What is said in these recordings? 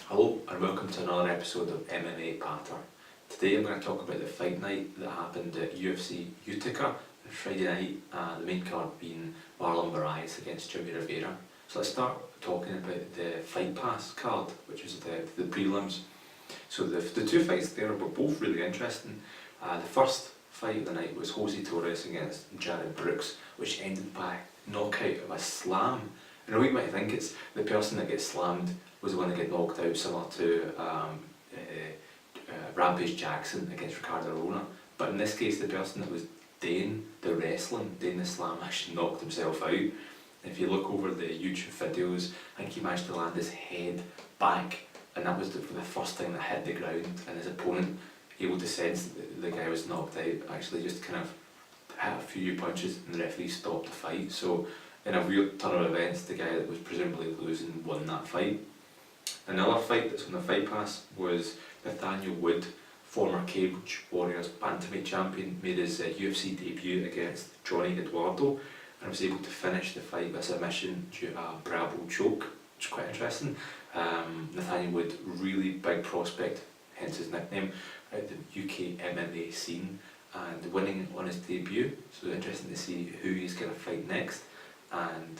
Hello and welcome to another episode of MMA Patter. Today I'm going to talk about the fight night that happened at UFC Utica on Friday night, the main card being Marlon Moraes against Jimmy Rivera. So let's start talking about the Fight Pass card, which is the prelims. So the two fights there were both really interesting. The first fight of the night was Jose Torres against Jared Brooks, which ended by knockout of a slam. And a we might think it's the person that gets slammed was the one that got knocked out, similar to Rampage Jackson against Ricardo Arona. But in this case, the person that was doing the wrestling, doing the slam, actually knocked himself out. If you look over the YouTube videos, I think he managed to land his head back, and that was for the first time that hit the ground, and his opponent, able to sense that the guy was knocked out, actually just kind of hit a few punches, and the referee stopped the fight. So in a weird turn of events, the guy that was presumably losing won that fight. Another fight that's on the Fight Pass was Nathaniel Wood, former Cage Warriors bantamweight champion, made his UFC debut against Johnny Eduardo and was able to finish the fight by submission due to a Bravo choke, which is quite interesting. Nathaniel Wood, really big prospect, hence his nickname, at the UK MMA scene, and winning on his debut, so interesting to see who he's going to fight next and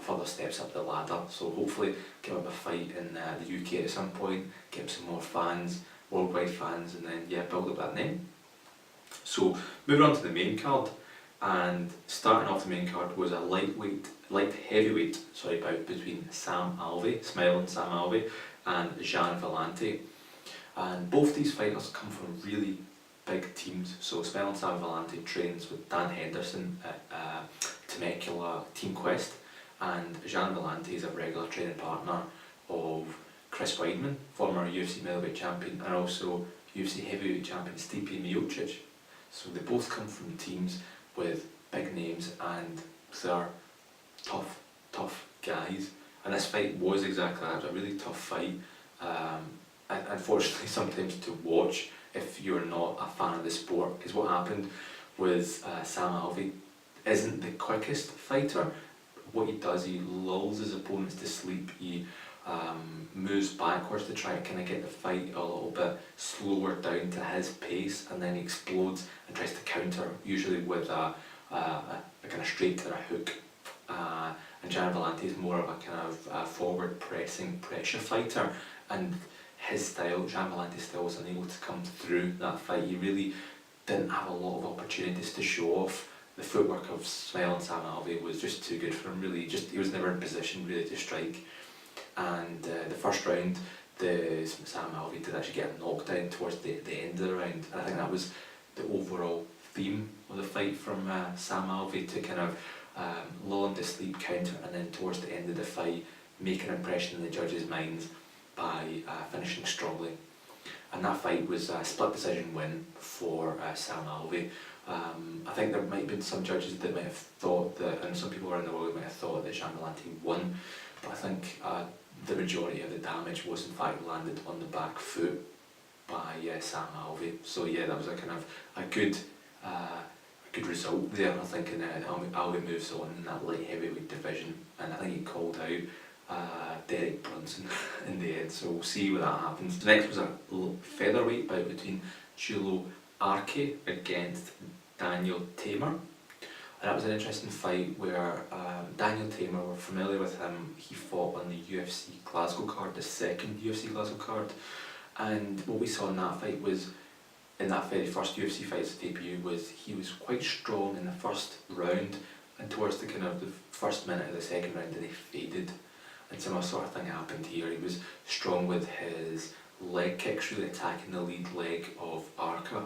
further steps up the ladder. So hopefully give him a fight in the UK at some point, get him some more fans, worldwide fans, and then build up that name. So moving on to the main card, and starting off the main card was a light heavyweight bout between Sam Alvey, smiling Sam Alvey, and Gian Villante. And both these fighters come from really big teams. So Smiling Sam Villante trains with Dan Henderson at Temecula Team Quest, and Gian Villante is a regular training partner of Chris Weidman, former UFC middleweight champion, and also UFC heavyweight champion Stipe Miocic. So they both come from teams with big names, and they're tough guys. And this fight was exactly that. It was a really tough fight. And unfortunately, sometimes to watch if you're not a fan of the sport, because what happened was Sam Alvey isn't the quickest fighter. What he does, he lulls his opponents to sleep. He moves backwards to try to kind of get the fight a little bit slower down to his pace, and then he explodes and tries to counter, usually with a kind of straight or a hook. And Gian Villante is more of a kind of forward pressing pressure fighter, and his style, Gian Villante's style, was unable to come through that fight. He really didn't have a lot of opportunities to show off. The footwork of Smiling Sam Alvey was just too good for him, really. He was never in position really to strike. And the first round, Sam Alvey did actually get a knockdown towards the end of the round. And I think that was the overall theme of the fight from Sam Alvey, to kind of lull him to sleep, counter, and then towards the end of the fight make an impression in the judges' minds by finishing strongly. And that fight was a split decision win for Sam Alvey. I think there might have been some judges that might have thought that, and some people around the world might have thought that Gian Villante won, but I think the majority of the damage was in fact landed on the back foot by Sam Alvey. So that was a kind of a good result there. I think Alvey moves on in that light heavyweight division, and I think he called out Derek Brunson in the end, so we'll see what that happens. Next was a featherweight bout between Julio Arce against Daniel Teymur, and that was an interesting fight where Daniel Teymur, we're familiar with him, he fought on the UFC Glasgow card, the second UFC Glasgow card, and what we saw in that fight was, in that very first UFC fight, his debut, was he was quite strong in the first round, and towards the kind of the first minute of the second round, and he faded. And similar sort of thing happened here. He was strong with his leg kicks, really attacking the lead leg of Arca,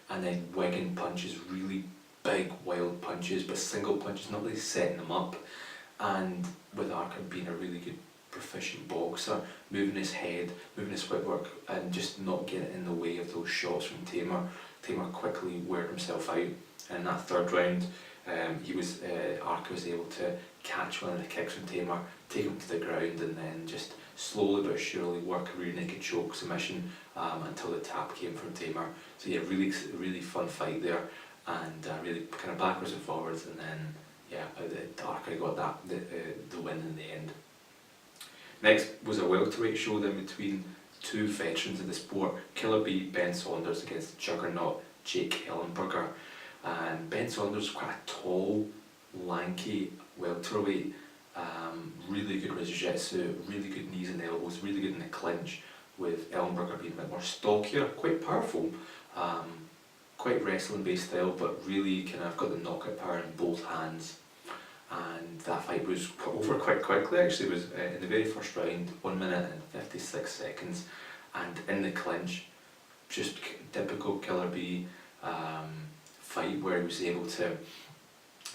and then wigging punches, really big wild punches, but single punches, not really setting them up. And with Arca being a really good proficient boxer, moving his head, moving his footwork, and just not getting in the way of those shots from Teymur. Teymur quickly weared himself out, and in that third round Arca was able to catch one of the kicks from Teymur, take him to the ground, and then just slowly but surely work a rear naked choke submission until the tap came from Teymur. So really fun fight there, and really kind of backwards and forwards, and then Arca got the win in the end. Next was a welterweight showdown between two veterans of the sport, Killer Bee Ben Saunders against Juggernaut Jake Ellenberger. And Ben Saunders was quite a tall, lanky welterweight, really good with jiu-jitsu, really good knees and elbows, really good in the clinch, with Ellenberger being a bit more stockier, quite powerful, quite wrestling based style, but really kind of got the knockout power in both hands. And that fight was over quite quickly actually. It was in the very first round, 1 minute and 56 seconds, and in the clinch, just typical Killer Bee fight where he was able to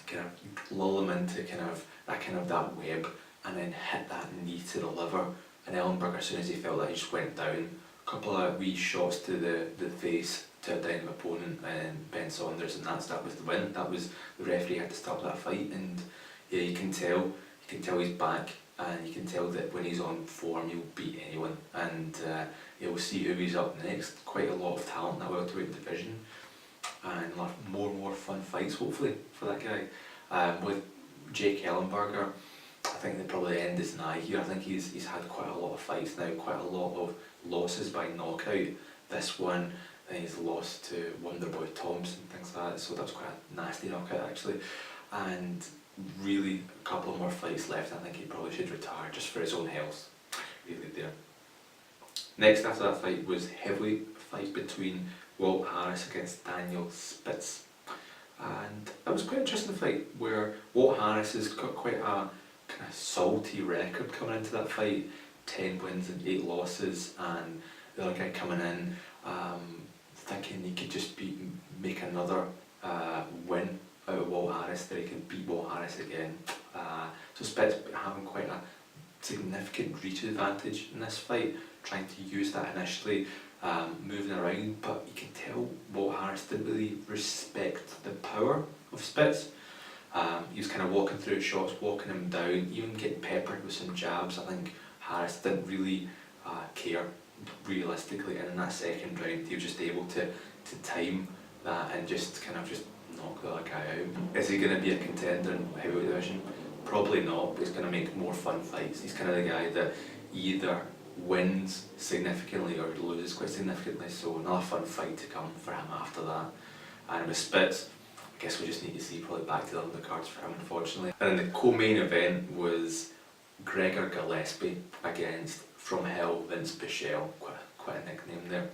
kind of lull him into that web and then hit that knee to the liver. And Ellenberger, as soon as he felt that, he just went down. A couple of wee shots to the face to a down opponent, and Ben Saunders, and that was the win. That was, the referee had to stop that fight, and yeah, you can tell he's back, and you can tell that when he's on form he'll beat anyone, and we'll see who he's up next. Quite a lot of talent in that welterweight division, and more and more fun fights hopefully for that guy. With Jake Ellenberger, I think they probably end his nigh here. I think he's had quite a lot of fights now, quite a lot of losses by knockout. This one, then he's lost to Wonderboy Thompson, things like that, so that was quite a nasty knockout actually. And really a couple more fights left. I think he probably should retire just for his own health, really there. Next after that fight was heavyweight fight between Walt Harris against Daniel Spitz. And that was quite an interesting fight where Walt Harris has got quite a kind of salty record coming into that fight, 10 wins and 8 losses, and the other guy coming in thinking he could just make another win out of Walt Harris, that he could beat Walt Harris again. So Spitz having quite a significant reach advantage in this fight, trying to use that initially, moving around, but you can tell Walt Harris didn't really respect the power of Spitz. He was kind of walking through his shots, walking him down, even getting peppered with some jabs. I think Harris didn't really care realistically, and in that second round he was just able to time that and just knock the other guy out. Is he going to be a contender in the heavyweight division? Probably not, but he's going to make more fun fights. He's kind of the guy that either wins significantly or loses quite significantly, so another fun fight to come for him after that. And with Spitz, I guess we just need to see probably back to the undercards for him, unfortunately. And then the co-main event was Gregor Gillespie against From Hell Vince Pichel, quite a nickname there.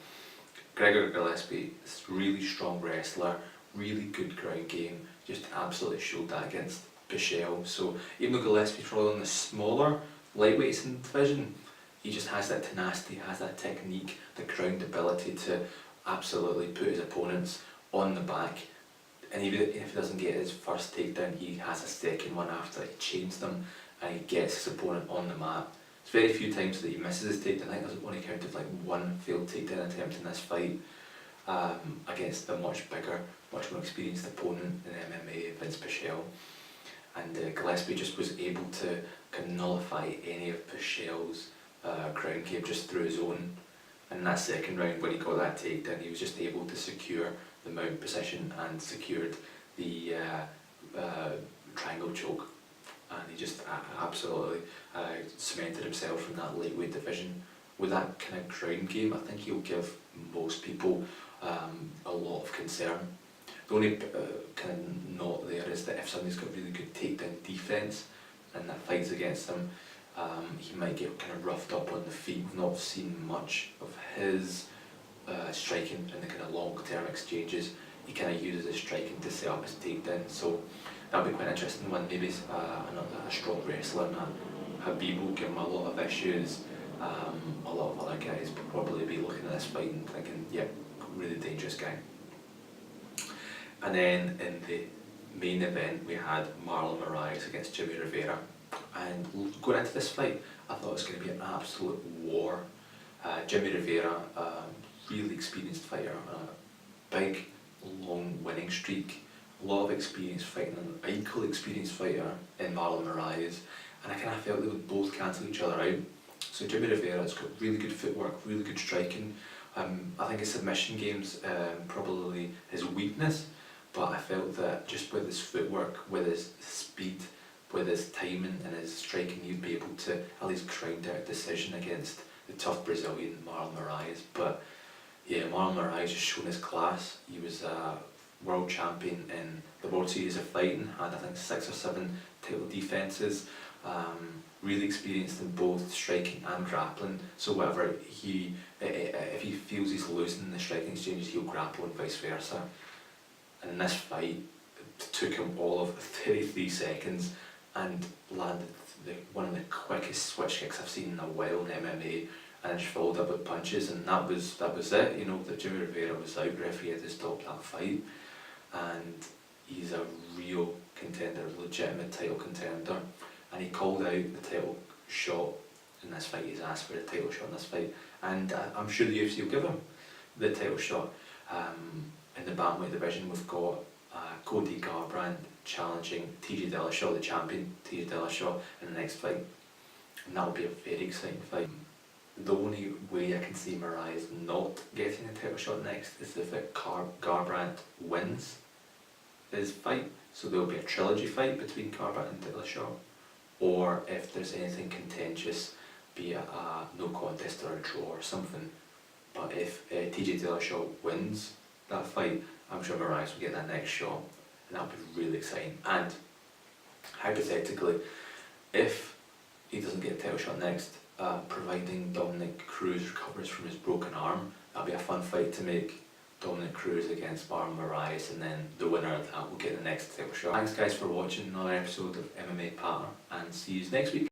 Gregor Gillespie is a really strong wrestler, really good ground game, just absolutely showed that against Pichel. So even though Gillespie's probably on the smaller lightweights in the division, he just has that tenacity, has that technique, the ground ability to absolutely put his opponents on the back. And even if he doesn't get his first takedown, he has a second one after. He chains them and he gets his opponent on the mat. It's very few times that he misses his takedown. I think there's only counted like one failed takedown attempt in this fight, against a much bigger, much more experienced opponent in MMA, Vince Pichel. And Gillespie just was able to nullify any of Pichel's ground game just through his own. And in that second round, when he got that takedown, he was just able to secure the mount position and secured the triangle choke. And he just absolutely cemented himself in that lightweight division. With that kind of ground game, I think he'll give most people a lot of concern. The only kind of note there is that if somebody's got really good takedown defence and that fights against him, he might get kind of roughed up on the feet. We've not seen much of his striking in the kind of long-term exchanges. He kind of uses his striking to set up his takedown, so that'll be quite an interesting one. Maybe a strong wrestler, and Habib will give him a lot of issues. A lot of other guys will probably be looking at this fight and thinking, yep, really dangerous guy. And then in the main event we had Marlon Moraes against Jimmy Rivera. And going into this fight, I thought it was going to be an absolute war. Jimmy Rivera, really experienced fighter, big, long winning streak, a lot of experience fighting an equally experienced fighter in Marlon Moraes, and I kind of felt they would both cancel each other out. So Jimmy Rivera's got really good footwork, really good striking. I think his submission game's probably his weakness, but I felt that just with his footwork, with his speed, with his timing and his striking, he'd be able to at least grind out a decision against the tough Brazilian Marlon Moraes. But yeah, Marlon Moraes has shown his class. He was a world champion in the World Series of Fighting, had I think 6 or 7 title defences. Really experienced in both striking and grappling. So whatever if he feels he's losing in the striking exchanges, he'll grapple and vice versa. And in this fight, it took him all of 33 seconds and landed one of the quickest switch kicks I've seen in a while in MMA, and just followed up with punches, and that was it. You know, that Jimmy Rivera was out, referee had to stop that fight, and he's a real contender, legitimate title contender, and he called out the title shot in this fight. He's asked for a title shot in this fight, and I'm sure the UFC will give him the title shot. In the bantamweight division, we've got Cody Garbrandt challenging TJ Dillashaw, the champion TJ Dillashaw, in the next fight, and that will be a very exciting fight. The only way I can see Moraes not getting a title shot next is if Garbrandt wins his fight, so there will be a trilogy fight between Garbrandt and Dillashaw, or if there's anything contentious, be it a no contest or a draw or something. But if TJ Dillashaw wins that fight, I'm sure Moraes will get that next shot, and that'll be really exciting. And hypothetically, if he doesn't get a title shot next, providing Dominic Cruz recovers from his broken arm, that'll be a fun fight to make. Dominic Cruz against Marlon Moraes, and then the winner of that will get the next title shot. Thanks guys for watching another episode of MMA Patter, and see you next week.